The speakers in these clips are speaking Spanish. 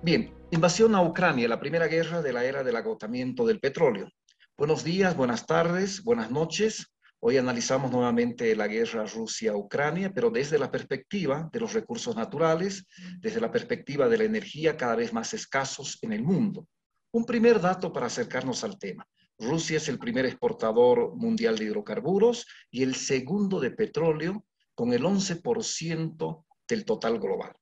Bien, invasión a Ucrania, la primera guerra de la era del agotamiento del petróleo. Buenos días, buenas tardes, buenas noches. Hoy analizamos nuevamente la guerra Rusia-Ucrania, pero desde la perspectiva de los recursos naturales, desde la perspectiva de la energía cada vez más escasos en el mundo. Un primer dato para acercarnos al tema. Rusia es el primer exportador mundial de hidrocarburos y el segundo de petróleo, con el 11% del total global.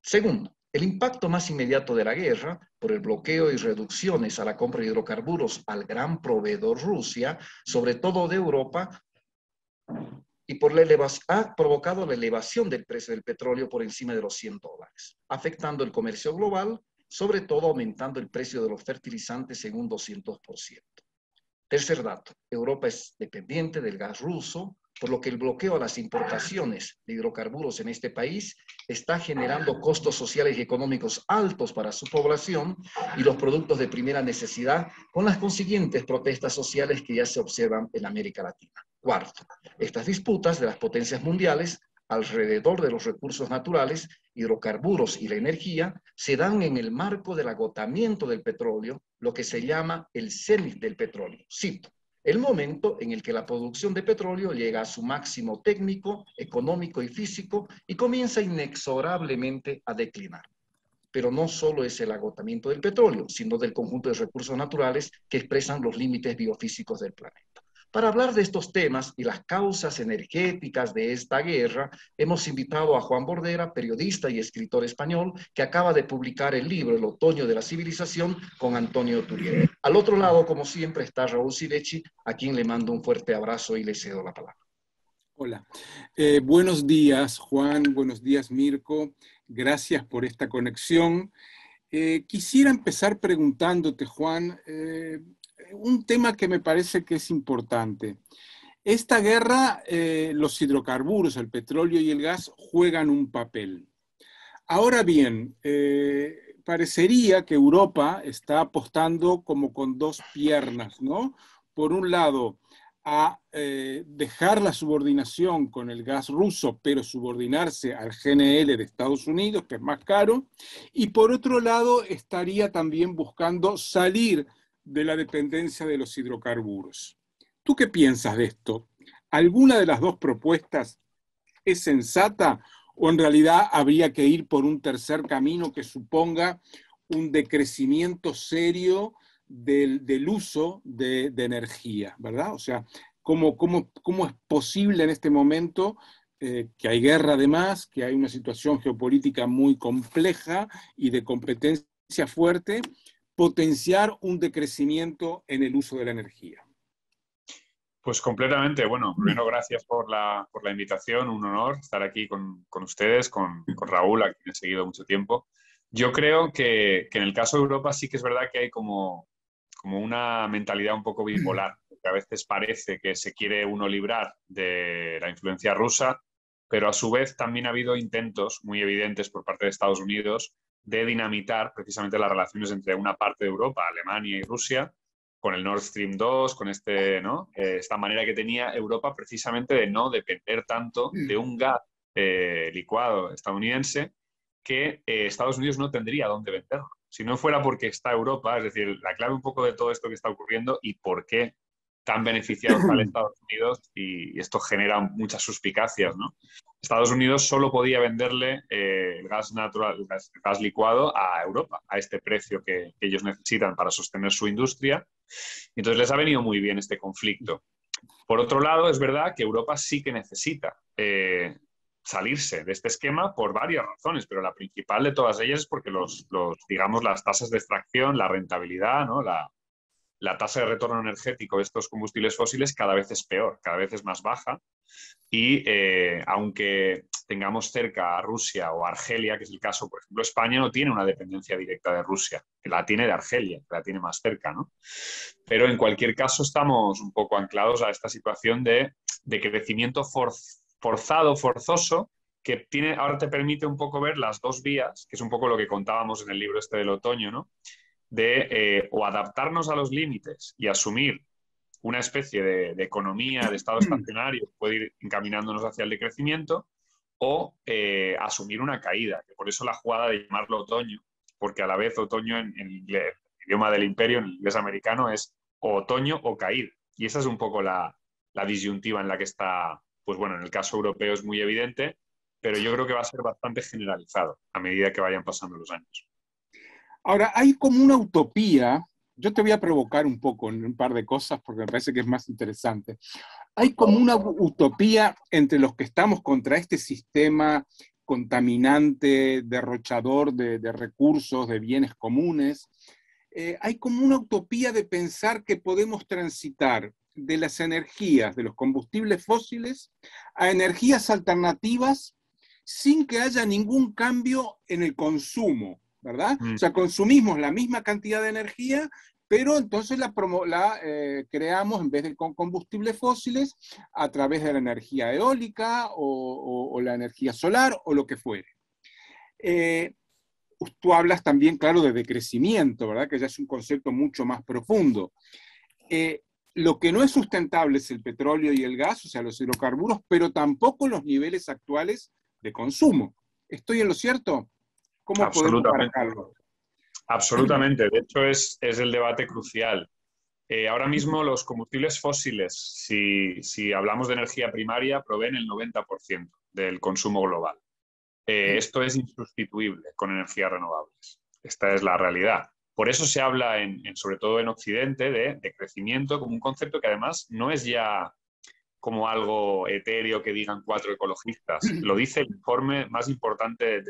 Segundo, el impacto más inmediato de la guerra, por el bloqueo y reducciones a la compra de hidrocarburos al gran proveedor Rusia, sobre todo de Europa, y por la ha provocado la elevación del precio del petróleo por encima de los $100, afectando el comercio global, sobre todo aumentando el precio de los fertilizantes en un 200%. Tercer dato, Europa es dependiente del gas ruso, por lo que el bloqueo a las importaciones de hidrocarburos en este país está generando costos sociales y económicos altos para su población y los productos de primera necesidad, con las consiguientes protestas sociales que ya se observan en América Latina. Cuarto, estas disputas de las potencias mundiales alrededor de los recursos naturales, hidrocarburos y la energía, se dan en el marco del agotamiento del petróleo, lo que se llama el cenit del petróleo. Cito, el momento en el que la producción de petróleo llega a su máximo técnico, económico y físico y comienza inexorablemente a declinar. Pero no solo es el agotamiento del petróleo, sino del conjunto de recursos naturales que expresan los límites biofísicos del planeta. Para hablar de estos temas y las causas energéticas de esta guerra, hemos invitado a Juan Bordera, periodista y escritor español, que acaba de publicar el libro El otoño de la civilización con Antonio Turiel. Al otro lado, como siempre, está Raúl Sivechi, a quien le mando un fuerte abrazo y le cedo la palabra. Hola. Buenos días, Juan. Buenos días, Mirko. Gracias por esta conexión. Quisiera empezar preguntándote, Juan, un tema que me parece que es importante. Esta guerra, los hidrocarburos, el petróleo y el gas juegan un papel. Ahora bien, parecería que Europa está apostando como con dos piernas, ¿no? Por un lado, a dejar la subordinación con el gas ruso, pero subordinarse al GNL de Estados Unidos, que es más caro, y por otro lado estaría también buscando salir de la dependencia de los hidrocarburos. ¿Tú qué piensas de esto? ¿Alguna de las dos propuestas es sensata o en realidad habría que ir por un tercer camino que suponga un decrecimiento serio del uso de energía, ¿verdad? O sea, ¿cómo es posible en este momento que hay guerra además, que hay una situación geopolítica muy compleja y de competencia fuerte, potenciar un decrecimiento en el uso de la energía? Pues completamente. Bueno, primero gracias por la invitación, un honor estar aquí con ustedes, con Raúl, a quien he seguido mucho tiempo. Yo creo que en el caso de Europa sí que es verdad que hay como una mentalidad un poco bipolar, que a veces parece que se quiere uno librar de la influencia rusa, pero a su vez también ha habido intentos muy evidentes por parte de Estados Unidos de dinamitar precisamente las relaciones entre una parte de Europa, Alemania y Rusia, con el Nord Stream 2, con ¿no? Esta manera que tenía Europa precisamente de no depender tanto de un gas licuado estadounidense que Estados Unidos no tendría dónde venderlo. Si no fuera porque está Europa, es decir, la clave un poco de todo esto que está ocurriendo y por qué tan beneficiado está Estados Unidos, y esto genera muchas suspicacias, ¿no? Estados Unidos solo podía venderle el gas natural, el gas licuado a Europa, a este precio que ellos necesitan para sostener su industria. Entonces les ha venido muy bien este conflicto. Por otro lado, es verdad que Europa sí que necesita salirse de este esquema por varias razones, pero la principal de todas ellas es porque digamos, las tasas de extracción, la rentabilidad, ¿no? La tasa de retorno energético de estos combustibles fósiles cada vez es peor, cada vez es más baja, y aunque tengamos cerca a Rusia o a Argelia, que es el caso, por ejemplo, España no tiene una dependencia directa de Rusia, la tiene de Argelia, que la tiene más cerca, ¿no? Pero en cualquier caso estamos un poco anclados a esta situación de crecimiento forzoso, que ahora te permite un poco ver las dos vías, que es un poco lo que contábamos en el libro este del otoño, ¿no? De o adaptarnos a los límites y asumir una especie de economía, de estado estacionario, que puede ir encaminándonos hacia el decrecimiento, o asumir una caída, que por eso la jugada de llamarlo otoño porque a la vez otoño en inglés, el idioma del imperio, en el inglés americano, es o otoño o caída. Y esa es un poco la disyuntiva en la que está, pues bueno, en el caso europeo es muy evidente, pero yo creo que va a ser bastante generalizado a medida que vayan pasando los años. Ahora, hay como una utopía, yo te voy a provocar un poco en un par de cosas porque me parece que es más interesante. Hay como una utopía entre los que estamos contra este sistema contaminante, derrochador de recursos, de bienes comunes. Hay como una utopía de pensar que podemos transitar de las energías, de los combustibles fósiles, a energías alternativas sin que haya ningún cambio en el consumo, ¿verdad? O sea, consumimos la misma cantidad de energía, pero entonces la creamos en vez de con combustibles fósiles a través de la energía eólica o la energía solar o lo que fuere. Tú hablas también, claro, de decrecimiento, ¿verdad? Que ya es un concepto mucho más profundo. Lo que no es sustentable es el petróleo y el gas, o sea, los hidrocarburos, pero tampoco los niveles actuales de consumo. ¿Estoy en lo cierto? ¿Cómo podemos manejarlo? Absolutamente. De hecho, es el debate crucial. Ahora mismo los combustibles fósiles, si hablamos de energía primaria, proveen el 90% del consumo global. Esto es insustituible con energías renovables. Esta es la realidad. Por eso se habla, sobre todo en Occidente, de crecimiento como un concepto que además no es ya como algo etéreo que digan 4 ecologistas. Lo dice el informe más importante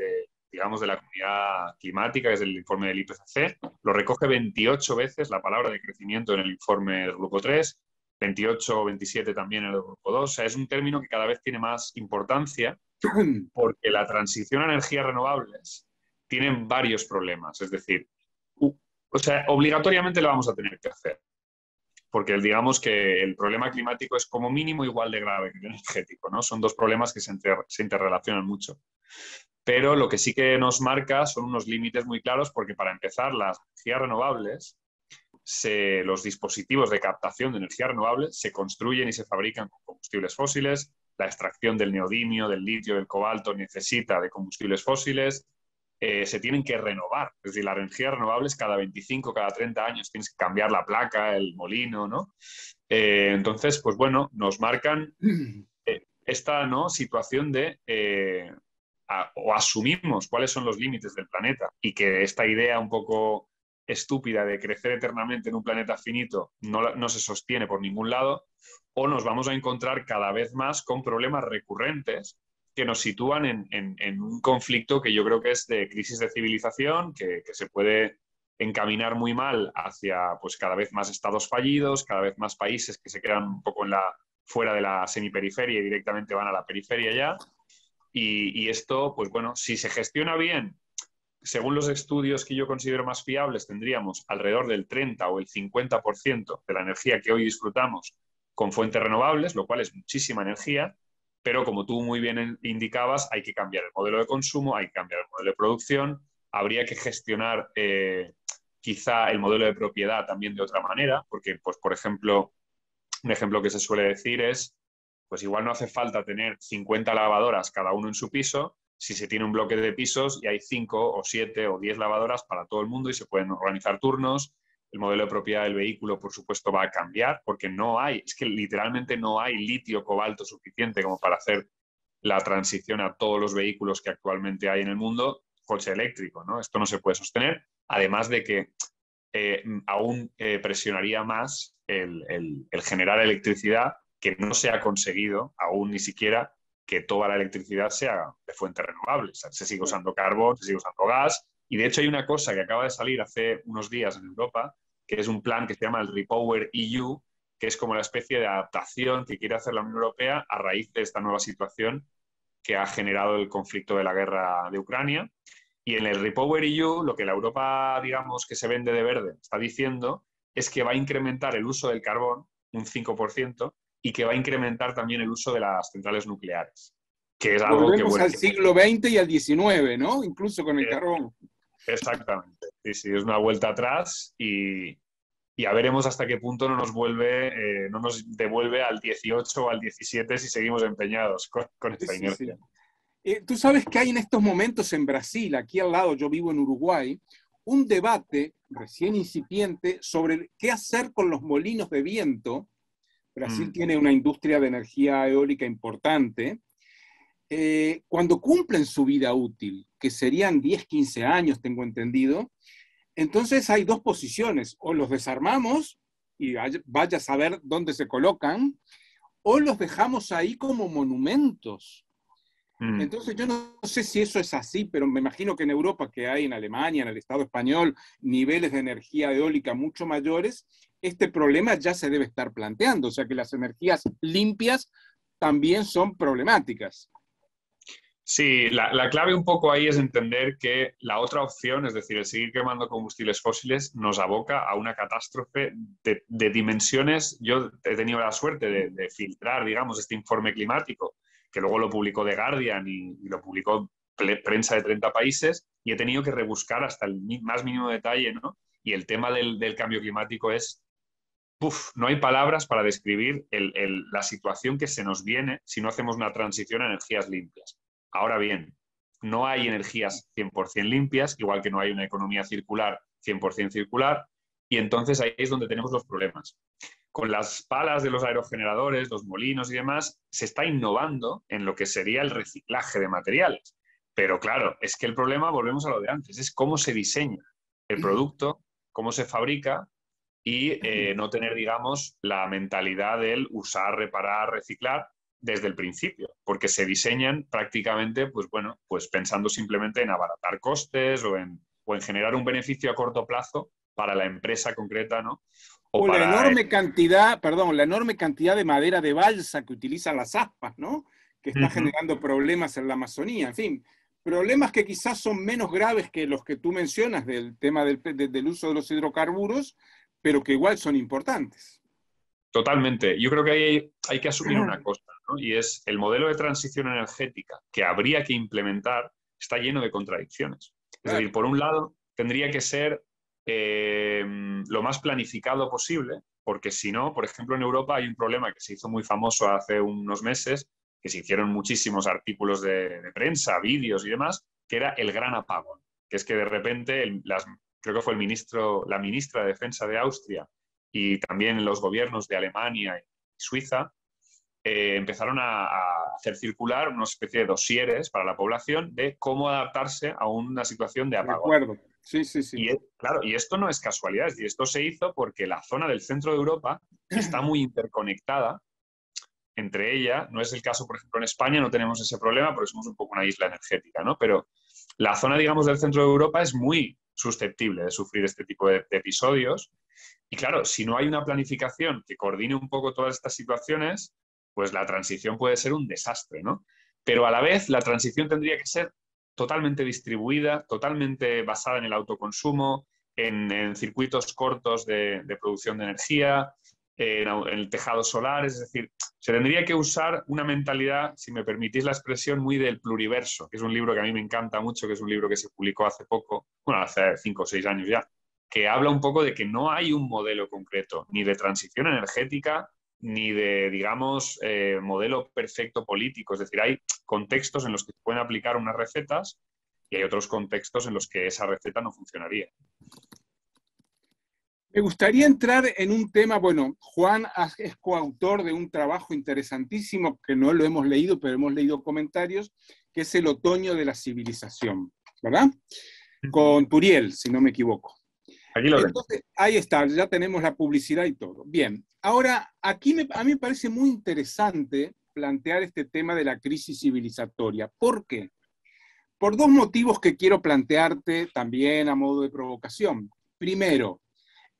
digamos, de la comunidad climática, que es el informe del IPCC. Lo recoge 28 veces la palabra de crecimiento en el informe del grupo 3, 28 o 27 también en el grupo 2. O sea, es un término que cada vez tiene más importancia porque la transición a energías renovables tiene varios problemas. Es decir, o sea, obligatoriamente lo vamos a tener que hacer, porque digamos que el problema climático es como mínimo igual de grave que el energético, ¿no? Son dos problemas que se interrelacionan mucho. Pero lo que sí que nos marca son unos límites muy claros, porque para empezar, las energías renovables, los dispositivos de captación de energías renovables se construyen y se fabrican con combustibles fósiles. La extracción del neodimio, del litio, del cobalto necesita de combustibles fósiles. Se tienen que renovar. Es decir, las energías renovables cada 25, cada 30 años tienes que cambiar la placa, el molino, ¿no? Entonces, pues bueno, nos marcan esta, ¿no?, situación de o asumimos cuáles son los límites del planeta y que esta idea un poco estúpida de crecer eternamente en un planeta finito no se sostiene por ningún lado, o nos vamos a encontrar cada vez más con problemas recurrentes que nos sitúan en un conflicto que yo creo que es de crisis de civilización, que se puede encaminar muy mal hacia pues cada vez más estados fallidos, cada vez más países que se quedan un poco fuera de la semiperiferia y directamente van a la periferia ya. Y esto, pues bueno, si se gestiona bien, según los estudios que yo considero más fiables, tendríamos alrededor del 30 o el 50% de la energía que hoy disfrutamos con fuentes renovables, lo cual es muchísima energía, pero como tú muy bien indicabas, hay que cambiar el modelo de consumo, hay que cambiar el modelo de producción, habría que gestionar quizá el modelo de propiedad también de otra manera, porque, pues, por ejemplo, un ejemplo que se suele decir es, pues igual no hace falta tener 50 lavadoras cada uno en su piso, si se tiene un bloque de pisos y hay 5 o 7 o 10 lavadoras para todo el mundo y se pueden organizar turnos. El modelo de propiedad del vehículo, por supuesto, va a cambiar porque es que literalmente no hay litio, cobalto suficiente como para hacer la transición a todos los vehículos que actualmente hay en el mundo, coche eléctrico, ¿no? Esto no se puede sostener, además de que aún presionaría más el generar electricidad, que no se ha conseguido aún ni siquiera que toda la electricidad sea de fuentes renovables. Se sigue usando carbón, se sigue usando gas, y de hecho hay una cosa que acaba de salir hace unos días en Europa, que es un plan que se llama el Repower EU, que es como la especie de adaptación que quiere hacer la Unión Europea a raíz de esta nueva situación que ha generado el conflicto de la guerra de Ucrania. Y en el Repower EU, lo que la Europa, digamos, que se vende de verde, está diciendo es que va a incrementar el uso del carbón un 5%, y que va a incrementar también el uso de las centrales nucleares, que es algo que... Volvemos al siglo XX y al XIX, ¿no? Incluso con el carbón. Exactamente. Sí, sí, es una vuelta atrás y ya veremos hasta qué punto no nos devuelve al 18 o al 17 si seguimos empeñados con esta inercia. Sí. Tú sabes que hay en estos momentos en Brasil, aquí al lado, yo vivo en Uruguay, un debate recién incipiente sobre qué hacer con los molinos de viento. Brasil tiene una industria de energía eólica importante. Cuando cumplen su vida útil, que serían 10, 15 años, tengo entendido, entonces hay dos posiciones: o los desarmamos y vaya a saber dónde se colocan, o los dejamos ahí como monumentos. Entonces yo no sé si eso es así, pero me imagino que en Europa, que hay en Alemania, en el Estado español, niveles de energía eólica mucho mayores, este problema ya se debe estar planteando, o sea que las energías limpias también son problemáticas. Sí, la clave un poco ahí es entender que la otra opción, es decir, el seguir quemando combustibles fósiles, nos aboca a una catástrofe de dimensiones. Yo he tenido la suerte de filtrar, digamos, este informe climático, que luego lo publicó The Guardian y lo publicó prensa de 30 países, y he tenido que rebuscar hasta el más mínimo detalle, ¿no? Y el tema del cambio climático es... no hay palabras para describir la situación que se nos viene si no hacemos una transición a energías limpias. Ahora bien, no hay energías 100% limpias, igual que no hay una economía circular 100% circular, y entonces ahí es donde tenemos los problemas. Con las palas de los aerogeneradores, los molinos y demás, se está innovando en lo que sería el reciclaje de materiales. Pero claro, es que el problema, volvemos a lo de antes, es cómo se diseña el producto, cómo se fabrica, y no tener, digamos, la mentalidad del usar, reparar, reciclar desde el principio, porque se diseñan prácticamente, pues bueno, pues pensando simplemente en abaratar costes o en generar un beneficio a corto plazo para la empresa concreta, ¿no? O la enorme cantidad, perdón, la enorme cantidad de madera de balsa que utilizan las aspas, ¿no? Que está generando problemas en la Amazonía, en fin, problemas que quizás son menos graves que los que tú mencionas del tema del uso de los hidrocarburos, pero que igual son importantes. Totalmente. Yo creo que ahí hay que asumir una cosa, ¿no? Y es el modelo de transición energética que habría que implementar está lleno de contradicciones. Es decir, por un lado, tendría que ser lo más planificado posible, porque si no, por ejemplo, en Europa hay un problema que se hizo muy famoso hace unos meses, que se hicieron muchísimos artículos de prensa, vídeos y demás, que era el gran apagón, que es que de repente, creo que fue la ministra de Defensa de Austria y también los gobiernos de Alemania y Suiza empezaron a hacer circular una especie de dosieres para la población de cómo adaptarse a una situación de apagón. De acuerdo. Sí. Claro, y esto no es casualidad, y esto se hizo porque la zona del centro de Europa está muy interconectada entre ella. No es el caso, por ejemplo, en España no tenemos ese problema porque somos un poco una isla energética, ¿no? Pero la zona, digamos, del centro de Europa es muy susceptible de sufrir este tipo de episodios. Y claro, si no hay una planificación que coordine un poco todas estas situaciones, pues la transición puede ser un desastre, ¿no? Pero a la vez la transición tendría que ser totalmente distribuida, totalmente basada en el autoconsumo, en circuitos cortos de producción de energía, en el tejado solar. Es decir, se tendría que usar una mentalidad, si me permitís la expresión, muy del pluriverso, que es un libro que a mí me encanta mucho, que es un libro que se publicó hace poco, bueno, hace 5 o 6 años ya, que habla un poco de que no hay un modelo concreto, ni de transición energética, ni de, digamos, modelo perfecto político. Es decir, hay contextos en los que se pueden aplicar unas recetas y hay otros contextos en los que esa receta no funcionaría. Me gustaría entrar en un tema, bueno, Juan es coautor de un trabajo interesantísimo que no lo hemos leído, pero hemos leído comentarios, que es El otoño de la civilización, ¿verdad? Con Turiel, si no me equivoco. Aquí lo Entonces, ahí está, ya tenemos la publicidad y todo. Bien, ahora, aquí a mí me parece muy interesante plantear este tema de la crisis civilizatoria. ¿Por qué? Por dos motivos que quiero plantearte también a modo de provocación. Primero,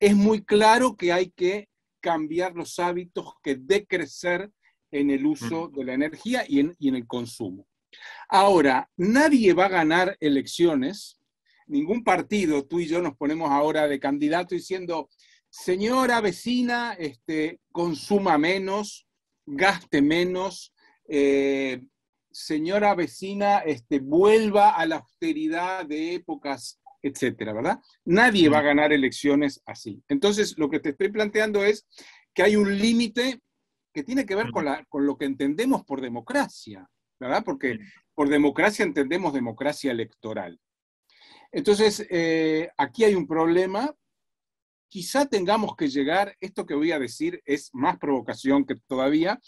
es muy claro que hay que cambiar los hábitos que decrecer en el uso de la energía y en el consumo. Ahora, nadie va a ganar elecciones, ningún partido, tú y yo nos ponemos ahora de candidato diciendo, señora vecina, consuma menos, gaste menos, señora vecina, vuelva a la austeridad de épocas, etcétera, ¿verdad? Nadie va a ganar elecciones así. Entonces, lo que te estoy planteando es que hay un límite que tiene que ver con lo que entendemos por democracia, ¿verdad? Porque por democracia entendemos democracia electoral. Entonces, aquí hay un problema. Quizá tengamos que llegar, esto que voy a decir es más provocación que todavía,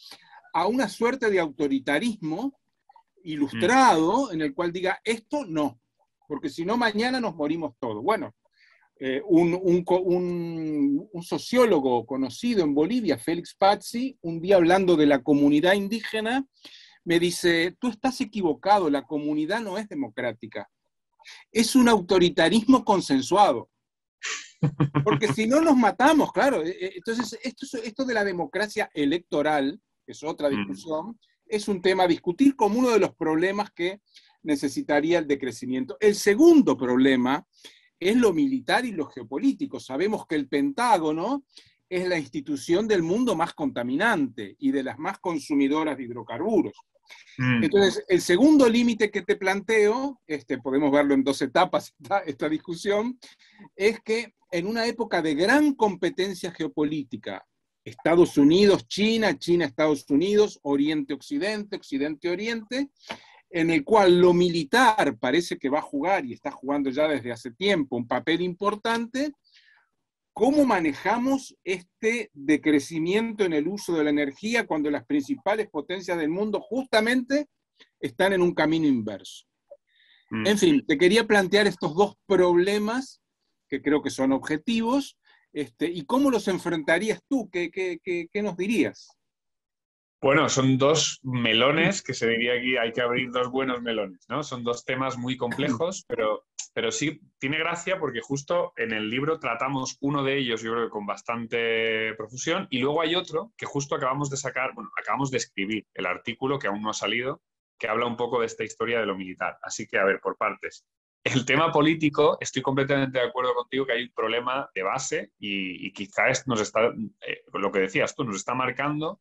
a una suerte de autoritarismo ilustrado en el cual diga, esto no, porque si no mañana nos morimos todos. Bueno, un sociólogo conocido en Bolivia, Félix Pazzi, un día hablando de la comunidad indígena, me dice, tú estás equivocado, la comunidad no es democrática, es un autoritarismo consensuado. Porque si no nos matamos, claro. Entonces, esto de la democracia electoral, que es otra discusión, es un tema a discutir como uno de los problemas que necesitaría el decrecimiento. El segundo problema es lo militar y lo geopolítico. Sabemos que el Pentágono es la institución del mundo más contaminante y de las más consumidoras de hidrocarburos. Entonces, el segundo límite que te planteo, podemos verlo en dos etapas, esta discusión, es que en una época de gran competencia geopolítica, Estados Unidos, China, China, Estados Unidos, Oriente-Occidente, Occidente-Oriente, en el cual lo militar parece que va a jugar, y está jugando ya desde hace tiempo, un papel importante. ¿Cómo manejamos este decrecimiento en el uso de la energía cuando las principales potencias del mundo justamente están en un camino inverso? En fin, te quería plantear estos dos problemas que creo que son objetivos, y cómo los enfrentarías tú, ¿qué nos dirías? Bueno, son dos melones que se diría aquí, hay que abrir dos buenos melones, ¿no? Son dos temas muy complejos, pero sí tiene gracia porque justo en el libro tratamos uno de ellos, yo creo que con bastante profusión, y luego hay otro que justo acabamos de sacar, bueno, acabamos de escribir el artículo que aún no ha salido, que habla un poco de esta historia de lo militar. Así que, a ver, por partes. El tema político, estoy completamente de acuerdo contigo que hay un problema de base y quizás nos está, lo que decías tú, nos está marcando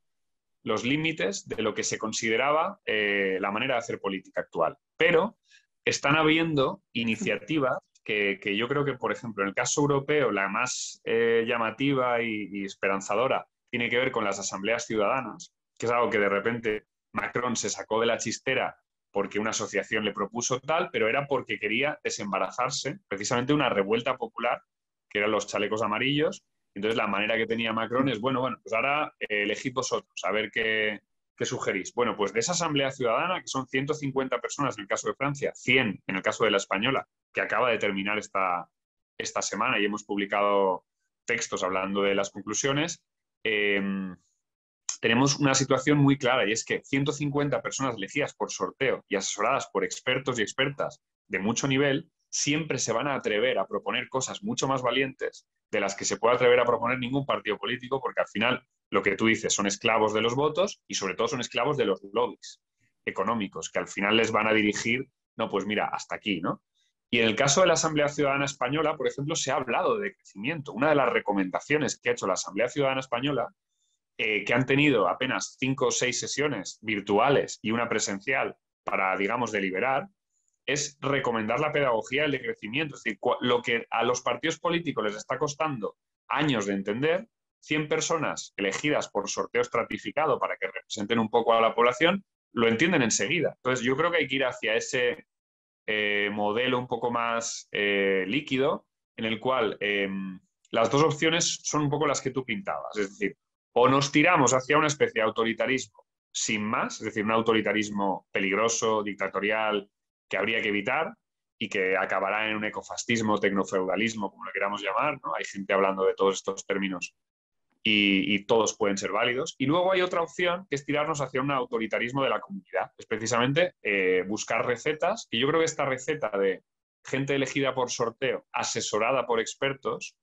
los límites de lo que se consideraba la manera de hacer política actual. Pero están habiendo iniciativas que yo creo que, por ejemplo, en el caso europeo, la más llamativa y esperanzadora tiene que ver con las asambleas ciudadanas, que es algo que de repente Macron se sacó de la chistera porque una asociación le propuso tal, pero era porque quería desembarazarse precisamente de una revuelta popular, que eran los chalecos amarillos. Entonces, la manera que tenía Macron es, bueno, pues ahora elegid vosotros, a ver qué sugerís. Bueno, pues de esa Asamblea Ciudadana, que son 150 personas en el caso de Francia, 100 en el caso de la española, que acaba de terminar esta semana y hemos publicado textos hablando de las conclusiones, tenemos una situación muy clara y es que 150 personas elegidas por sorteo y asesoradas por expertos y expertas de mucho nivel siempre se van a atrever a proponer cosas mucho más valientes de las que se puede atrever a proponer ningún partido político, porque al final lo que tú dices son esclavos de los votos y sobre todo son esclavos de los lobbies económicos que al final les van a dirigir, no, pues mira, hasta aquí, ¿no? Y en el caso de la Asamblea Ciudadana Española, por ejemplo, se ha hablado de crecimiento. Una de las recomendaciones que ha hecho la Asamblea Ciudadana Española, que han tenido apenas 5 o 6 sesiones virtuales y una presencial para, digamos, deliberar, es recomendar la pedagogía del decrecimiento. Es decir, lo que a los partidos políticos les está costando años de entender, 100 personas elegidas por sorteo estratificado para que representen un poco a la población, lo entienden enseguida. Entonces, yo creo que hay que ir hacia ese modelo un poco más líquido, en el cual las dos opciones son un poco las que tú pintabas. Es decir, o nos tiramos hacia una especie de autoritarismo sin más, es decir, un autoritarismo peligroso, dictatorial, que habría que evitar y que acabará en un ecofascismo, tecnofeudalismo, como lo queramos llamar, ¿no? Hay gente hablando de todos estos términos y todos pueden ser válidos. Y luego hay otra opción que es tirarnos hacia un autoritarismo de la comunidad. Es precisamente buscar recetas, que yo creo que esta receta de gente elegida por sorteo, asesorada por expertos,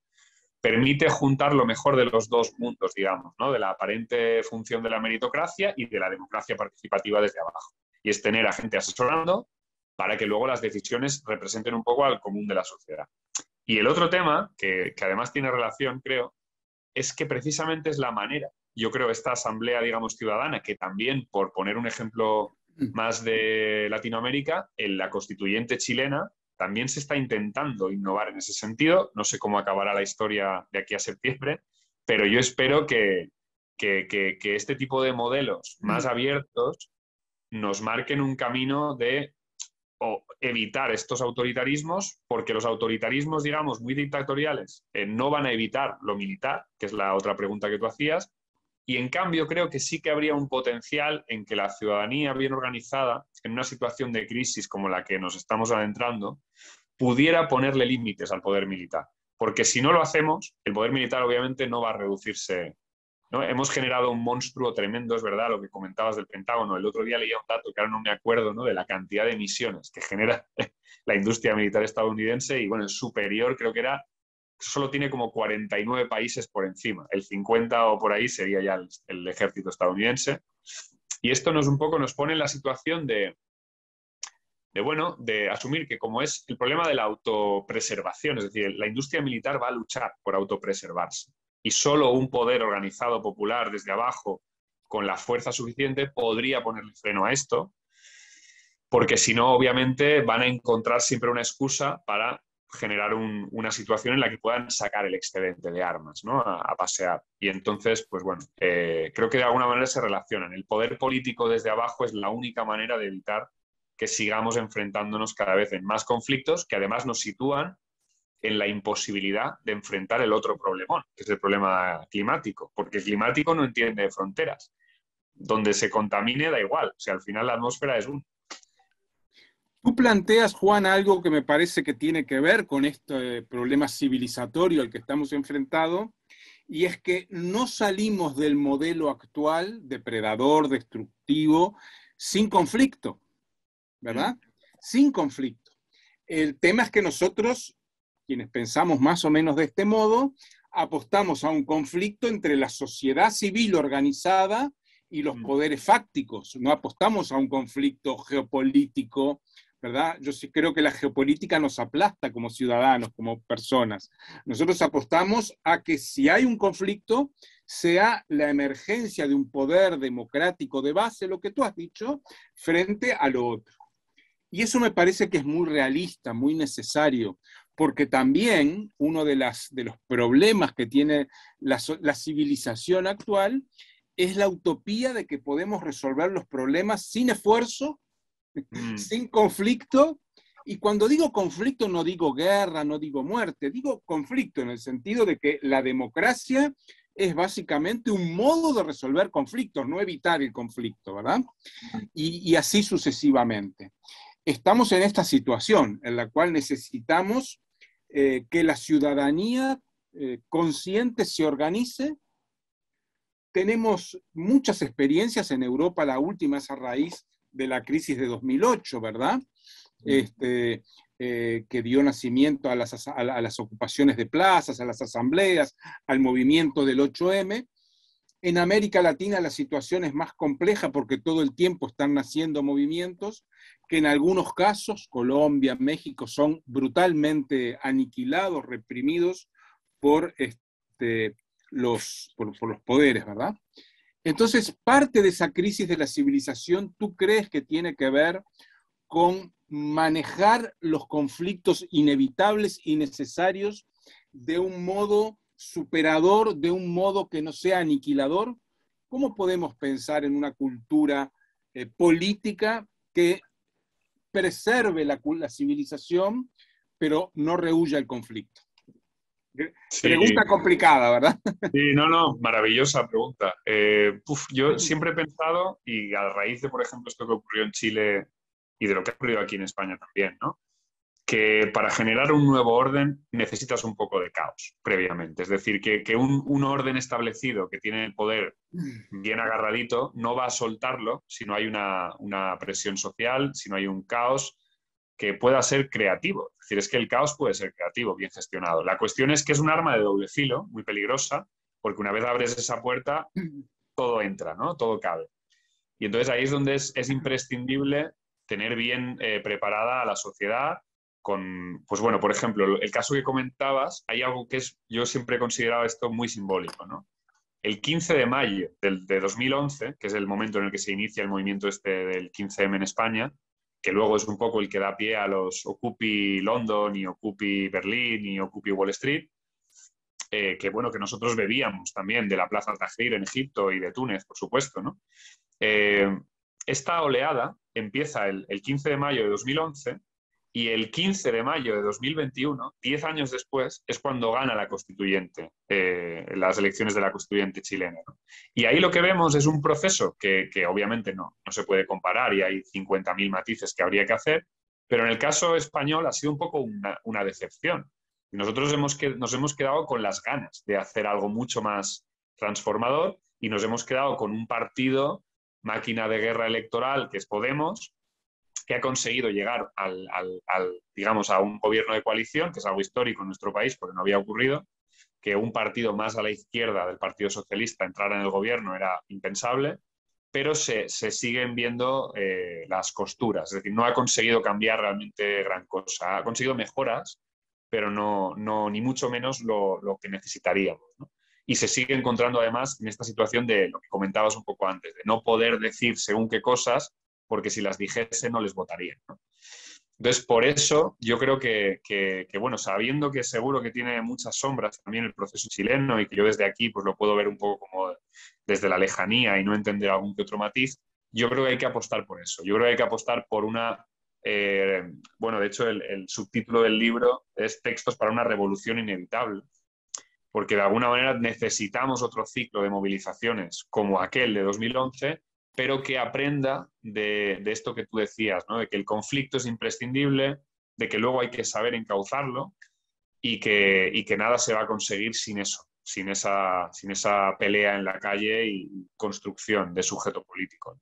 permite juntar lo mejor de los dos mundos, digamos, ¿no? De la aparente función de la meritocracia y de la democracia participativa desde abajo. Y es tener a gente asesorando para que luego las decisiones representen un poco al común de la sociedad. Y el otro tema, que además tiene relación, creo, es que precisamente es la manera. Yo creo esta asamblea, digamos, ciudadana, que también, por poner un ejemplo más de Latinoamérica, en la constituyente chilena también se está intentando innovar en ese sentido. No sé cómo acabará la historia de aquí a septiembre, pero yo espero que este tipo de modelos más abiertos nos marquen un camino de o evitar estos autoritarismos, porque los autoritarismos, digamos, muy dictatoriales, no van a evitar lo militar, que es la otra pregunta que tú hacías, y en cambio creo que sí que habría un potencial en que la ciudadanía bien organizada, en una situación de crisis como la que nos estamos adentrando, pudiera ponerle límites al poder militar. Porque si no lo hacemos, el poder militar obviamente no va a reducirse, ¿no? Hemos generado un monstruo tremendo, es verdad, lo que comentabas del Pentágono. El otro día leía un dato que ahora no me acuerdo, ¿no?, de la cantidad de emisiones que genera la industria militar estadounidense y, bueno, el superior creo que era, solo tiene como 49 países por encima. El 50 o por ahí sería ya el ejército estadounidense. Y esto nos pone en la situación de asumir que como es el problema de la autopreservación, es decir, la industria militar va a luchar por autopreservarse y solo un poder organizado popular desde abajo con la fuerza suficiente podría ponerle freno a esto, porque si no, obviamente, van a encontrar siempre una excusa para generar una situación en la que puedan sacar el excedente de armas, ¿no?, a pasear. Y entonces, pues bueno, creo que de alguna manera se relacionan. El poder político desde abajo es la única manera de evitar que sigamos enfrentándonos cada vez en más conflictos que además nos sitúan en la imposibilidad de enfrentar el otro problemón, que es el problema climático, porque el climático no entiende de fronteras. Donde se contamine da igual, o sea, al final la atmósfera es un... Tú planteas, Juan, algo que me parece que tiene que ver con este problema civilizatorio al que estamos enfrentados, y es que no salimos del modelo actual, depredador, destructivo, sin conflicto, ¿verdad? Sin conflicto. El tema es que nosotros, quienes pensamos más o menos de este modo, apostamos a un conflicto entre la sociedad civil organizada y los poderes fácticos. No apostamos a un conflicto geopolítico, ¿verdad? Yo sí creo que la geopolítica nos aplasta como ciudadanos, como personas. Nosotros apostamos a que si hay un conflicto, sea la emergencia de un poder democrático de base, lo que tú has dicho, frente a lo otro. Y eso me parece que es muy realista, muy necesario, porque también uno de los problemas que tiene la civilización actual es la utopía de que podemos resolver los problemas sin esfuerzo, sin conflicto. Y cuando digo conflicto no digo guerra, no digo muerte, digo conflicto en el sentido de que la democracia es básicamente un modo de resolver conflictos, no evitar el conflicto, ¿verdad? Y así sucesivamente. Estamos en esta situación en la cual necesitamos que la ciudadanía consciente se organice. Tenemos muchas experiencias en Europa, la última es a raíz de la crisis de 2008, ¿verdad? Que dio nacimiento a las ocupaciones de plazas, a las asambleas, al movimiento del 8M. En América Latina la situación es más compleja porque todo el tiempo están naciendo movimientos que en algunos casos, Colombia, México, son brutalmente aniquilados, reprimidos por los poderes, ¿verdad? Entonces, parte de esa crisis de la civilización, ¿tú crees que tiene que ver con manejar los conflictos inevitables y necesarios de un modo superador, de un modo que no sea aniquilador? ¿Cómo podemos pensar en una cultura política que preserve la civilización, pero no rehúya el conflicto? Sí. Pregunta complicada, ¿verdad? Sí, no, maravillosa pregunta. Yo siempre he pensado, y a raíz de, por ejemplo, esto que ocurrió en Chile y de lo que ha ocurrido aquí en España también, ¿no?, que para generar un nuevo orden necesitas un poco de caos previamente. Es decir, que un orden establecido que tiene el poder bien agarradito no va a soltarlo si no hay una presión social, si no hay un caos que pueda ser creativo. Es decir, es que el caos puede ser creativo, bien gestionado. La cuestión es que es un arma de doble filo, muy peligrosa, porque una vez abres esa puerta, todo entra, ¿no? Todo cabe. Y entonces ahí es donde es imprescindible tener bien preparada a la sociedad con, pues bueno, por ejemplo, el caso que comentabas, hay algo que yo siempre he considerado esto muy simbólico, ¿no? El 15 de mayo de 2011, que es el momento en el que se inicia el movimiento del 15M en España, que luego es un poco el que da pie a los Occupy London y Occupy Berlín y Occupy Wall Street, que bueno, que nosotros bebíamos también de la Plaza Tahrir en Egipto y de Túnez, por supuesto, ¿no? Esta oleada empieza el 15 de mayo de 2011 y el 15 de mayo de 2021, 10 años después, es cuando gana la constituyente, las elecciones de la constituyente chilena, ¿no? Y ahí lo que vemos es un proceso que obviamente no se puede comparar y hay 50.000 matices que habría que hacer, pero en el caso español ha sido un poco una decepción. Y nosotros nos hemos quedado con las ganas de hacer algo mucho más transformador y nos hemos quedado con un partido, máquina de guerra electoral, que es Podemos, que ha conseguido llegar digamos, a un gobierno de coalición, que es algo histórico en nuestro país porque no había ocurrido, que un partido más a la izquierda del Partido Socialista entrara en el gobierno era impensable, pero se siguen viendo las costuras, es decir, no ha conseguido cambiar realmente gran cosa, ha conseguido mejoras, pero ni mucho menos lo que necesitaríamos, ¿no? Y se sigue encontrando además en esta situación de lo que comentabas un poco antes, de no poder decir según qué cosas, porque si las dijese no les votarían, ¿no? Entonces, por eso yo creo que, bueno, sabiendo que seguro que tiene muchas sombras también el proceso chileno y que yo desde aquí pues lo puedo ver un poco como desde la lejanía y no entender algún que otro matiz, yo creo que hay que apostar por eso. Yo creo que hay que apostar por una... bueno, de hecho, el subtítulo del libro es Textos para una revolución inevitable, porque de alguna manera necesitamos otro ciclo de movilizaciones como aquel de 2011, pero que aprenda de esto que tú decías, ¿no? De que el conflicto es imprescindible, de que luego hay que saber encauzarlo y que nada se va a conseguir sin eso, sin esa pelea en la calle y construcción de sujeto político.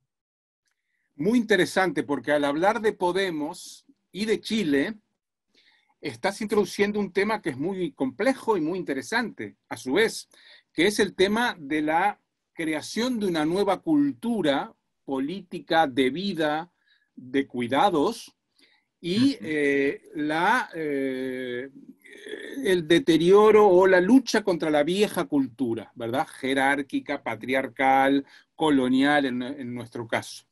Muy interesante, porque al hablar de Podemos y de Chile, estás introduciendo un tema que es muy complejo y muy interesante, a su vez, que es el tema de la creación de una nueva cultura política de vida, de cuidados, y el deterioro o la lucha contra la vieja cultura, ¿verdad? Jerárquica, patriarcal, colonial en nuestro caso.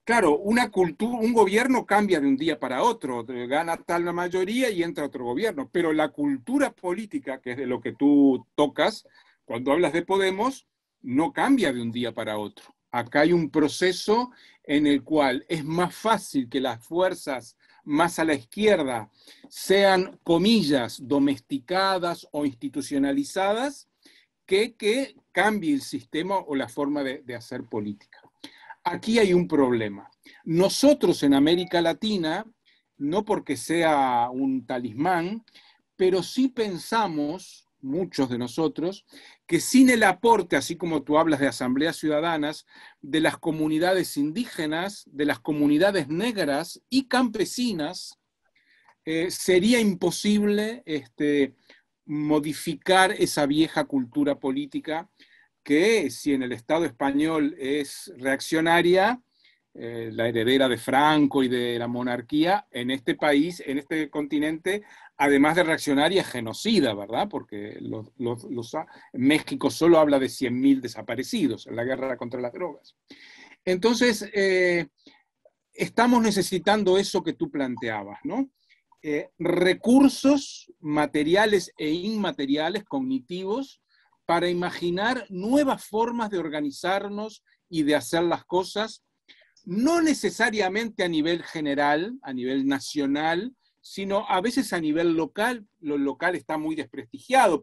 Claro, un gobierno cambia de un día para otro, gana tal la mayoría y entra otro gobierno, pero la cultura política, que es de lo que tú tocas, cuando hablas de Podemos, no cambia de un día para otro. Acá hay un proceso en el cual es más fácil que las fuerzas más a la izquierda sean, comillas, domesticadas o institucionalizadas, que cambie el sistema o la forma de hacer política. Aquí hay un problema. Nosotros en América Latina, no porque sea un talismán, pero sí pensamos, muchos de nosotros, que sin el aporte, así como tú hablas de asambleas ciudadanas, de las comunidades indígenas, de las comunidades negras y campesinas, sería imposible modificar esa vieja cultura política que, si en el Estado español es reaccionaria, la heredera de Franco y de la monarquía, en este país, en este continente, además de reaccionaria, es genocida, ¿verdad? Porque México solo habla de 100.000 desaparecidos en la guerra contra las drogas. Entonces, estamos necesitando eso que tú planteabas, ¿no? Recursos materiales e inmateriales, cognitivos, para imaginar nuevas formas de organizarnos y de hacer las cosas, no necesariamente a nivel general, a nivel nacional, sino a veces a nivel local. Lo local está muy desprestigiado,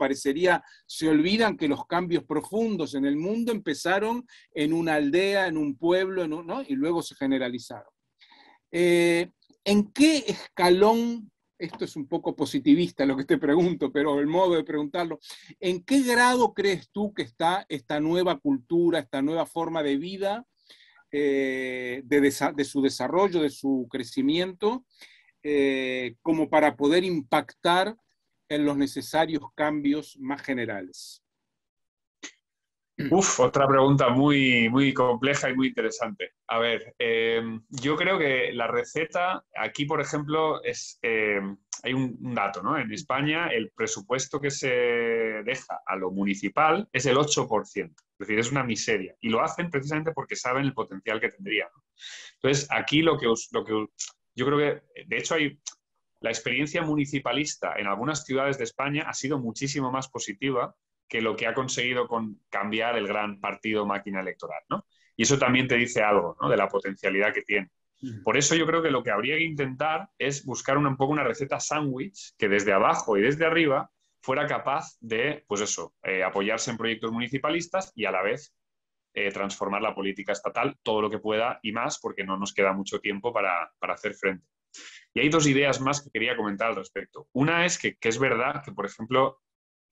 se olvidan que los cambios profundos en el mundo empezaron en una aldea, en un pueblo, ¿no? Y luego se generalizaron. ¿En qué escalón, esto es un poco positivista lo que te pregunto, pero el modo de preguntarlo, ¿en qué grado crees tú que está esta nueva cultura, esta nueva forma de vida, de su desarrollo, de su crecimiento, como para poder impactar en los necesarios cambios más generales? Otra pregunta muy, muy compleja y muy interesante. A ver, yo creo que la receta, aquí por ejemplo, hay un dato, ¿no? En España el presupuesto que se deja a lo municipal es el 8%, es decir, es una miseria. Y lo hacen precisamente porque saben el potencial que tendría, ¿no? Entonces, aquí yo creo que, de hecho, la experiencia municipalista en algunas ciudades de España ha sido muchísimo más positiva que lo que ha conseguido cambiar el gran partido máquina electoral, ¿no? Y eso también te dice algo, ¿no? De la potencialidad que tiene. Por eso yo creo que lo que habría que intentar es buscar un poco una receta sándwich que desde abajo y desde arriba fuera capaz de, pues eso, apoyarse en proyectos municipalistas y a la vez transformar la política estatal todo lo que pueda y más, porque no nos queda mucho tiempo para hacer frente. Y hay dos ideas más que quería comentar al respecto. Una es que es verdad que, por ejemplo,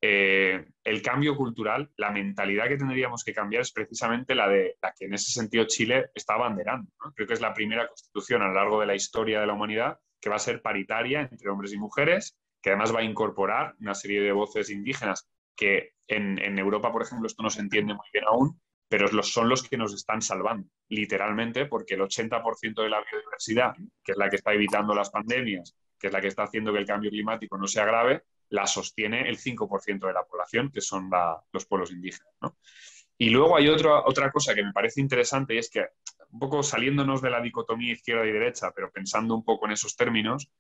el cambio cultural, la mentalidad que tendríamos que cambiar es precisamente la que en ese sentido Chile está abanderando, ¿no? Creo que es la primera constitución a lo largo de la historia de la humanidad que va a ser paritaria entre hombres y mujeres, que además va a incorporar una serie de voces indígenas que en Europa, por ejemplo, esto no se entiende muy bien aún, pero son los que nos están salvando, literalmente, porque el 80% de la biodiversidad, que es la que está evitando las pandemias, que es la que está haciendo que el cambio climático no sea grave, la sostiene el 5% de la población, que son los pueblos indígenas, ¿no? Y luego hay otra cosa que me parece interesante y es que, un poco saliéndonos de la dicotomía izquierda y derecha, pero pensando un poco en esos términos,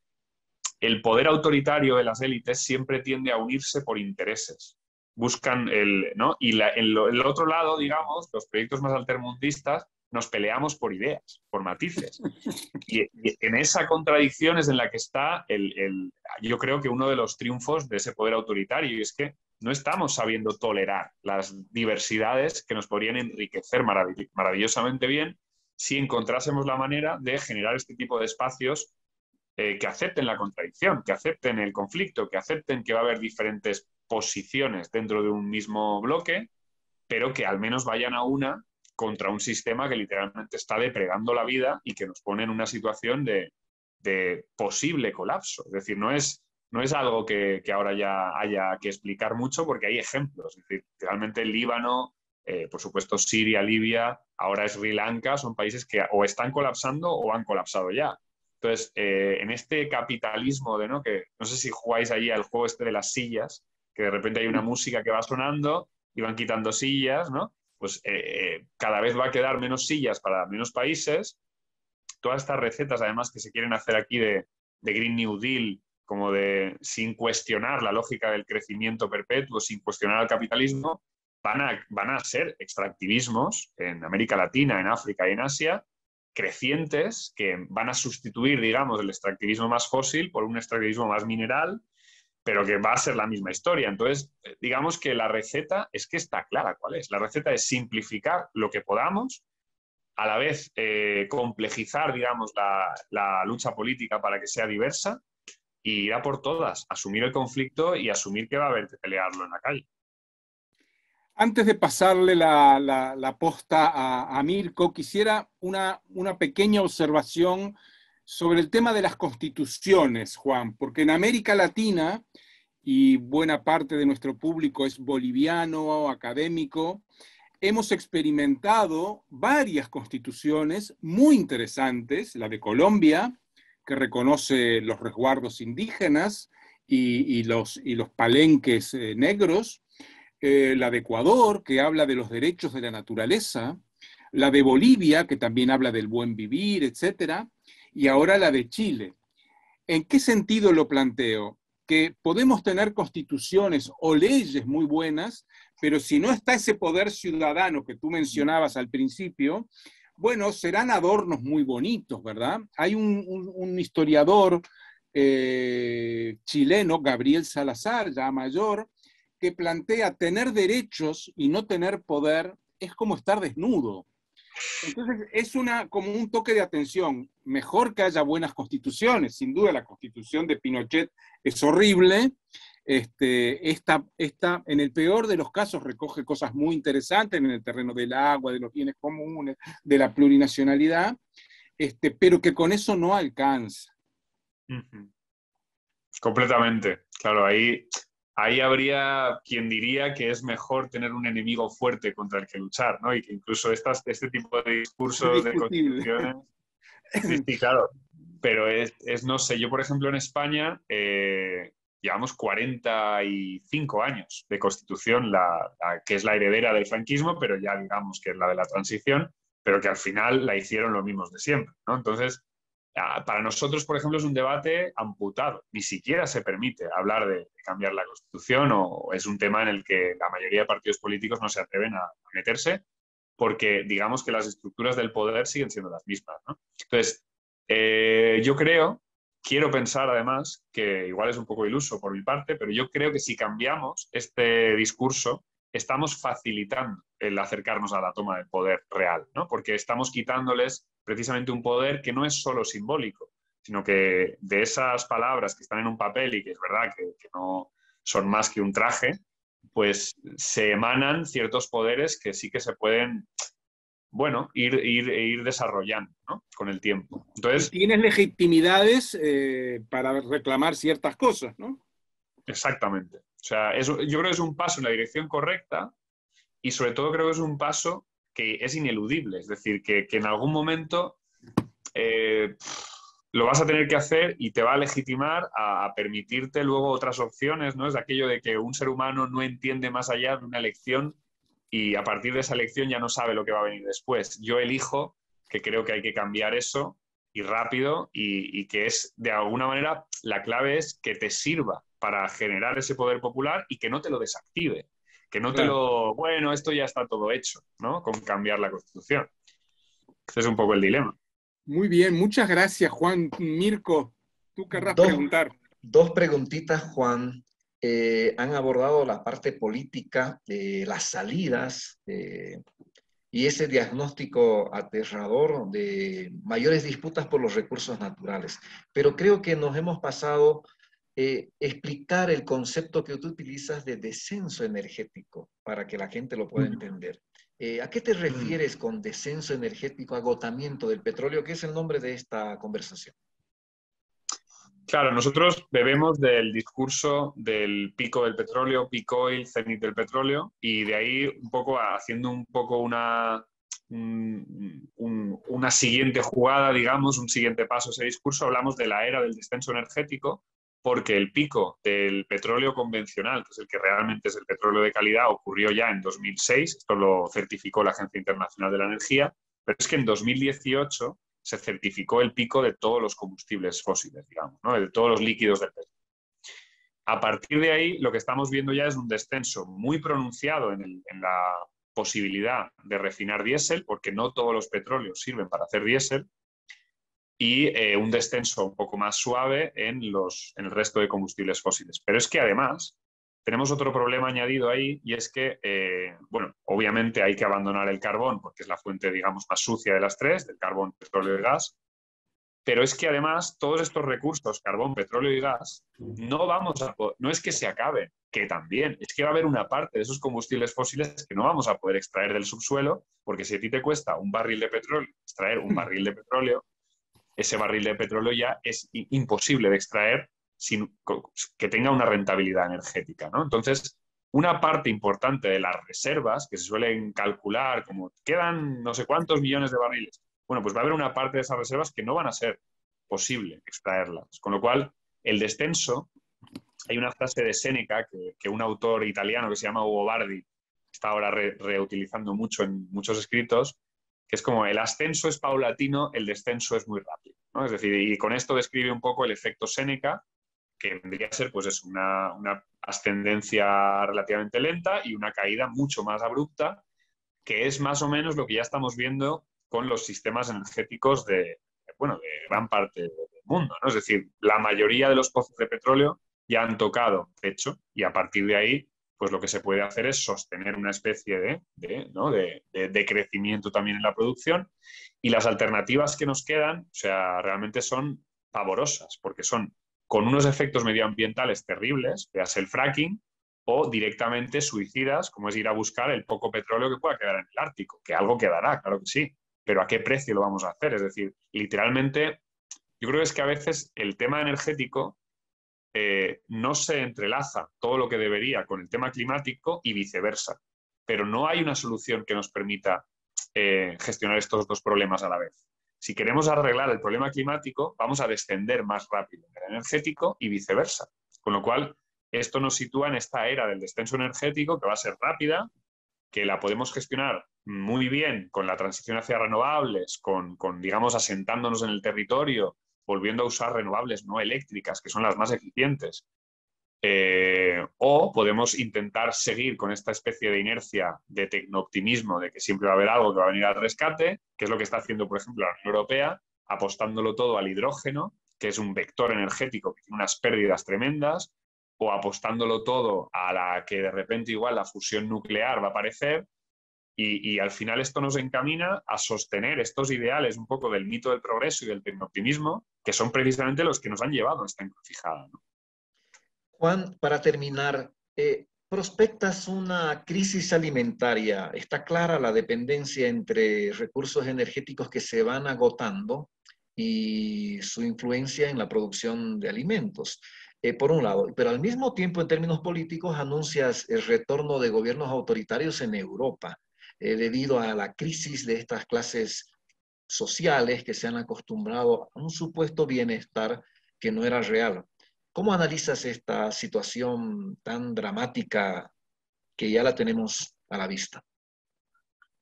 el poder autoritario de las élites siempre tiende a unirse por intereses. Buscan ¿no? Y el otro lado, digamos, los proyectos más altermundistas, nos peleamos por ideas, por matices. Y en esa contradicción es en la que está yo creo que uno de los triunfos de ese poder autoritario, y es que no estamos sabiendo tolerar las diversidades que nos podrían enriquecer maravillosamente bien si encontrásemos la manera de generar este tipo de espacios que acepten la contradicción, que acepten el conflicto, que acepten que va a haber diferentes posiciones dentro de un mismo bloque, pero que al menos vayan a una contra un sistema que literalmente está depredando la vida y que nos pone en una situación de posible colapso. Es decir, no es algo que ahora ya haya que explicar mucho porque hay ejemplos. Es decir, realmente el Líbano, por supuesto Siria, Libia, ahora Sri Lanka, son países que o están colapsando o han colapsado ya. Entonces, en este capitalismo ¿no? Que no sé si jugáis allí al juego este de las sillas, que de repente hay una música que va sonando y van quitando sillas, ¿no? Pues cada vez va a quedar menos sillas para menos países. Todas estas recetas, además, que se quieren hacer aquí de Green New Deal, como sin cuestionar la lógica del crecimiento perpetuo, sin cuestionar el capitalismo, van a ser extractivismos en América Latina, en África y en Asia, crecientes, que van a sustituir, digamos, el extractivismo más fósil por un extractivismo más mineral, pero que va a ser la misma historia. Entonces, digamos que la receta es que está clara cuál es. La receta es simplificar lo que podamos, a la vez complejizar, digamos, la lucha política para que sea diversa y ir a por todas, asumir el conflicto y asumir que va a haber que pelearlo en la calle. Antes de pasarle la posta a Mirko, quisiera una pequeña observación sobre el tema de las constituciones, Juan, porque en América Latina, y buena parte de nuestro público es boliviano, académico, hemos experimentado varias constituciones muy interesantes, la de Colombia, que reconoce los resguardos indígenas y los palenques negros, la de Ecuador, que habla de los derechos de la naturaleza, la de Bolivia, que también habla del buen vivir, etcétera, y ahora la de Chile. ¿En qué sentido lo planteo? Que podemos tener constituciones o leyes muy buenas, pero si no está ese poder ciudadano que tú mencionabas al principio, bueno, serán adornos muy bonitos, ¿verdad? Hay un historiador chileno, Gabriel Salazar, ya mayor, que plantea tener derechos y no tener poder es como estar desnudo. Entonces es como un toque de atención. Mejor que haya buenas constituciones. Sin duda la constitución de Pinochet es horrible. Esta, en el peor de los casos, recoge cosas muy interesantes en el terreno del agua, de los bienes comunes, de la plurinacionalidad, pero que con eso no alcanza. Completamente. Claro, ahí habría quien diría que es mejor tener un enemigo fuerte contra el que luchar, ¿no? Y que incluso este tipo de discursos de constituciones... Sí, claro. Pero no sé, yo por ejemplo en España llevamos 45 años de constitución, que es la heredera del franquismo, pero ya digamos que es la de la transición, pero que al final la hicieron los mismos de siempre, ¿no? Entonces, para nosotros, por ejemplo, es un debate amputado. Ni siquiera se permite hablar de cambiar la Constitución o es un tema en el que la mayoría de partidos políticos no se atreven a meterse porque digamos que las estructuras del poder siguen siendo las mismas, ¿no? Entonces, Yo quiero pensar además, que igual es un poco iluso por mi parte, pero yo creo que si cambiamos este discurso, estamos facilitando el acercarnos a la toma de poder real, ¿no? Porque estamos quitándoles precisamente un poder que no es solo simbólico, sino que de esas palabras que están en un papel y que es verdad que no son más que un traje, pues se emanan ciertos poderes que sí que se pueden, bueno, ir desarrollando, ¿no? Con el tiempo. Y Entonces, tienes legitimidades para reclamar ciertas cosas, ¿no? exactamente. O sea, yo creo que es un paso en la dirección correcta y sobre todo creo que es un paso que es ineludible. Es decir, que en algún momento eh, lo vas a tener que hacer y te va a legitimar a permitirte luego otras opciones, ¿no? Es aquello de que un ser humano no entiende más allá de una elección y a partir de esa elección ya no sabe lo que va a venir después. Yo elijo que creo que hay que cambiar eso y rápido y que es, de alguna manera, la clave es que te sirva para generar ese poder popular y que no te lo desactive, que no te Claro. lo, bueno, esto ya está todo hecho, ¿no? Con cambiar la Constitución. Ese es un poco el dilema. Muy bien, muchas gracias, Juan. Mirko, tú querrás Dos, preguntar. dos preguntitas, Juan. Han abordado la parte política, las salidas y ese diagnóstico aterrador de mayores disputas por los recursos naturales. Pero creo que nos hemos pasado explicar el concepto que tú utilizas de descenso energético para que la gente lo pueda entender. ¿A qué te refieres con descenso energético, agotamiento del petróleo, que es el nombre de esta conversación? Claro, nosotros bebemos del discurso del pico del petróleo, peak oil, cenit del petróleo, y de ahí un poco haciendo un poco una siguiente jugada, digamos, un siguiente paso a ese discurso, hablamos de la era del descenso energético, porque el pico del petróleo convencional, que es el que realmente es el petróleo de calidad, ocurrió ya en 2006, esto lo certificó la Agencia Internacional de la Energía, pero es que en 2018 se certificó el pico de todos los combustibles fósiles, digamos, ¿no? De todos los líquidos del petróleo. A partir de ahí, lo que estamos viendo ya es un descenso muy pronunciado en la posibilidad de refinar diésel, porque no todos los petróleos sirven para hacer diésel, y un descenso un poco más suave en el resto de combustibles fósiles. Pero es que además tenemos otro problema añadido ahí y es que, bueno, obviamente hay que abandonar el carbón porque es la fuente, digamos, más sucia de las tres, del carbón, petróleo y gas, pero es que además todos estos recursos, carbón, petróleo y gas, no es que se acaben, que también, es que va a haber una parte de esos combustibles fósiles que no vamos a poder extraer del subsuelo, porque si a ti te cuesta un barril de petróleo, extraer un barril de petróleo, ese barril de petróleo ya es imposible de extraer sin que tenga una rentabilidad energética, ¿no? Entonces, una parte importante de las reservas, que se suelen calcular como quedan no sé cuántos millones de barriles, bueno, pues va a haber una parte de esas reservas que no van a ser posible extraerlas. Con lo cual, el descenso, hay una frase de Séneca que un autor italiano que se llama Ugo Bardi está ahora reutilizando mucho en muchos escritos, que es como el ascenso es paulatino, el descenso es muy rápido, ¿no? Es decir, y con esto describe un poco el efecto Séneca, que vendría a ser pues es una ascendencia relativamente lenta y una caída mucho más abrupta, que es más o menos lo que ya estamos viendo con los sistemas energéticos bueno, de gran parte del mundo, ¿no? Es decir, la mayoría de los pozos de petróleo ya han tocado techo y a partir de ahí pues lo que se puede hacer es sostener una especie ¿no? de crecimiento también en la producción y las alternativas que nos quedan, o sea, realmente son pavorosas porque son con unos efectos medioambientales terribles, veas el fracking, o directamente suicidas, como es ir a buscar el poco petróleo que pueda quedar en el Ártico, que algo quedará, claro que sí, pero ¿a qué precio lo vamos a hacer? Es decir, literalmente, yo creo que es que a veces el tema energético no se entrelaza todo lo que debería con el tema climático y viceversa, pero no hay una solución que nos permita gestionar estos dos problemas a la vez. Si queremos arreglar el problema climático, vamos a descender más rápido en el energético y viceversa. Con lo cual, esto nos sitúa en esta era del descenso energético que va a ser rápida, que la podemos gestionar muy bien con la transición hacia renovables, digamos, asentándonos en el territorio, volviendo a usar renovables no eléctricas, que son las más eficientes. O podemos intentar seguir con esta especie de inercia de tecnooptimismo, de que siempre va a haber algo que va a venir al rescate, que es lo que está haciendo, por ejemplo, la Unión Europea, apostándolo todo al hidrógeno, que es un vector energético que tiene unas pérdidas tremendas, o apostándolo todo a la que de repente igual la fusión nuclear va a aparecer, y al final esto nos encamina a sostener estos ideales un poco del mito del progreso y del tecnooptimismo, que son precisamente los que nos han llevado a esta encrucijada, ¿no? Juan, para terminar, prospectas una crisis alimentaria. Está clara la dependencia entre recursos energéticos que se van agotando y su influencia en la producción de alimentos, por un lado. Pero al mismo tiempo, en términos políticos, anuncias el retorno de gobiernos autoritarios en Europa, debido a la crisis de estas clases sociales que se han acostumbrado a un supuesto bienestar que no era real. ¿Cómo analizas esta situación tan dramática que ya la tenemos a la vista?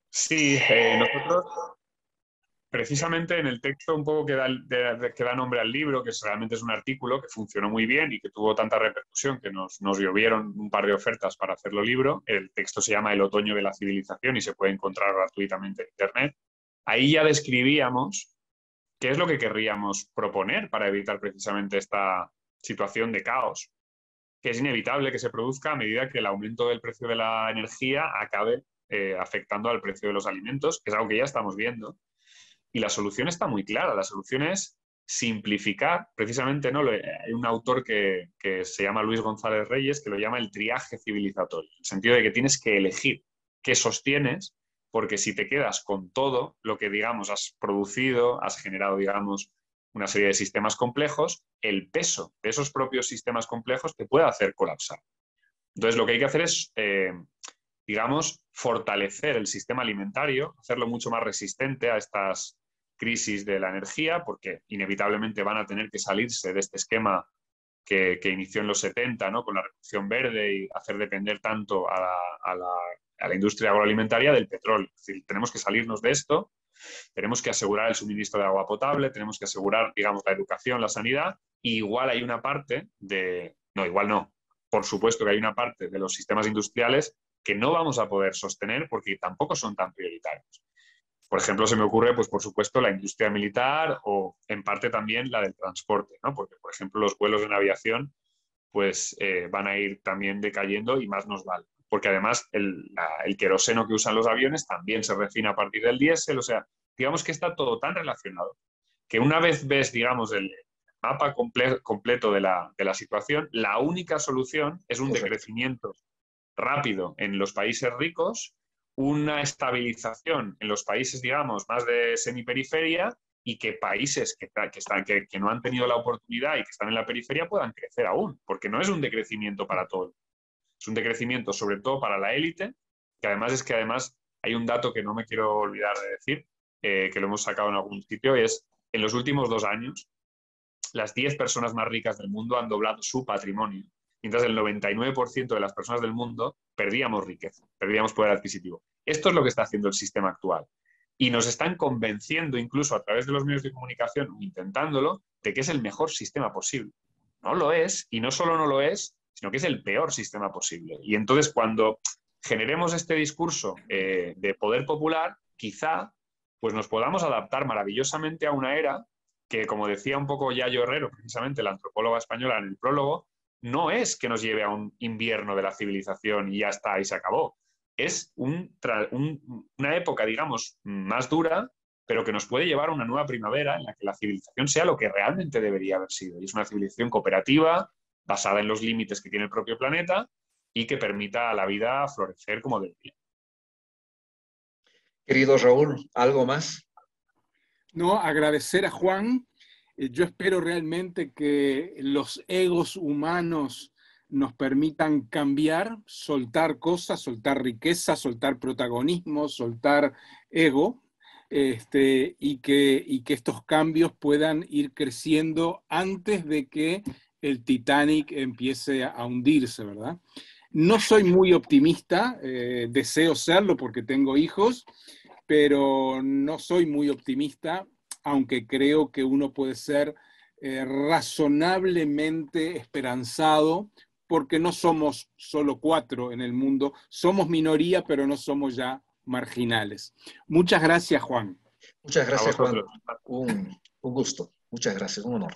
Sí, nosotros precisamente en el texto un poco que da nombre al libro, que realmente es un artículo que funcionó muy bien y que tuvo tanta repercusión que nos llovieron un par de ofertas para hacerlo libro. El texto se llama El otoño de la civilización y se puede encontrar gratuitamente en Internet. Ahí ya describíamos qué es lo que querríamos proponer para evitar precisamente esta situación de caos, que es inevitable que se produzca a medida que el aumento del precio de la energía acabe afectando al precio de los alimentos, que es algo que ya estamos viendo. Y la solución está muy clara. La solución es simplificar, precisamente, ¿no? Hay un autor que se llama Luis González Reyes, que lo llama el triaje civilizatorio, en el sentido de que tienes que elegir qué sostienes, porque si te quedas con todo lo que, digamos, has producido, has generado, digamos, una serie de sistemas complejos, el peso de esos propios sistemas complejos te puede hacer colapsar. Entonces, lo que hay que hacer es, digamos, fortalecer el sistema alimentario, hacerlo mucho más resistente a estas crisis de la energía, porque inevitablemente van a tener que salirse de este esquema que inició en los 70, ¿no? Con la Revolución Verde, y hacer depender tanto a la industria agroalimentaria del petróleo. Es decir, tenemos que salirnos de esto, tenemos que asegurar el suministro de agua potable, tenemos que asegurar, digamos, la educación, la sanidad, y igual hay una parte de... No, igual no. Por supuesto que hay una parte de los sistemas industriales que no vamos a poder sostener porque tampoco son tan prioritarios. Por ejemplo, se me ocurre, pues por supuesto, la industria militar o en parte también la del transporte, ¿no? Porque, por ejemplo, los vuelos en aviación pues van a ir también decayendo y más nos vale. Porque además el queroseno que usan los aviones también se refina a partir del diésel. O sea, digamos que está todo tan relacionado que una vez ves, digamos, el mapa completo de la situación, la única solución es un decrecimiento rápido en los países ricos, una estabilización en los países, digamos, más de semiperiferia, y que países que no han tenido la oportunidad y que están en la periferia puedan crecer aún, porque no es un decrecimiento para todo. Es un decrecimiento sobre todo para la élite, que además hay un dato que no me quiero olvidar de decir, que lo hemos sacado en algún sitio, y es, en los últimos 2 años, las 10 personas más ricas del mundo han doblado su patrimonio, mientras el 99% de las personas del mundo perdíamos riqueza, perdíamos poder adquisitivo. Esto es lo que está haciendo el sistema actual. Y nos están convenciendo, incluso a través de los medios de comunicación, intentándolo, de que es el mejor sistema posible. No lo es, y no solo no lo es, sino que es el peor sistema posible. Y entonces, cuando generemos este discurso de poder popular, quizá pues nos podamos adaptar maravillosamente a una era que, como decía un poco Yayo Herrero, precisamente la antropóloga española en el prólogo, no es que nos lleve a un invierno de la civilización y ya está, y se acabó. Es una época, digamos, más dura, pero que nos puede llevar a una nueva primavera en la que la civilización sea lo que realmente debería haber sido. Y es una civilización cooperativa, basada en los límites que tiene el propio planeta y que permita a la vida florecer como debería. Querido Raúl, ¿algo más? No, agradecer a Juan. Yo espero realmente que los egos humanos nos permitan cambiar, soltar cosas, soltar riqueza, soltar protagonismo, soltar ego, y que estos cambios puedan ir creciendo antes de que el Titanic empiece a hundirse, ¿verdad? No soy muy optimista, deseo serlo porque tengo hijos, pero no soy muy optimista, aunque creo que uno puede ser razonablemente esperanzado, porque no somos solo 4 en el mundo, somos minoría, pero no somos ya marginales. Muchas gracias, Juan. Muchas A gracias, Juan. vosotros. Un gusto. Muchas gracias. Un honor.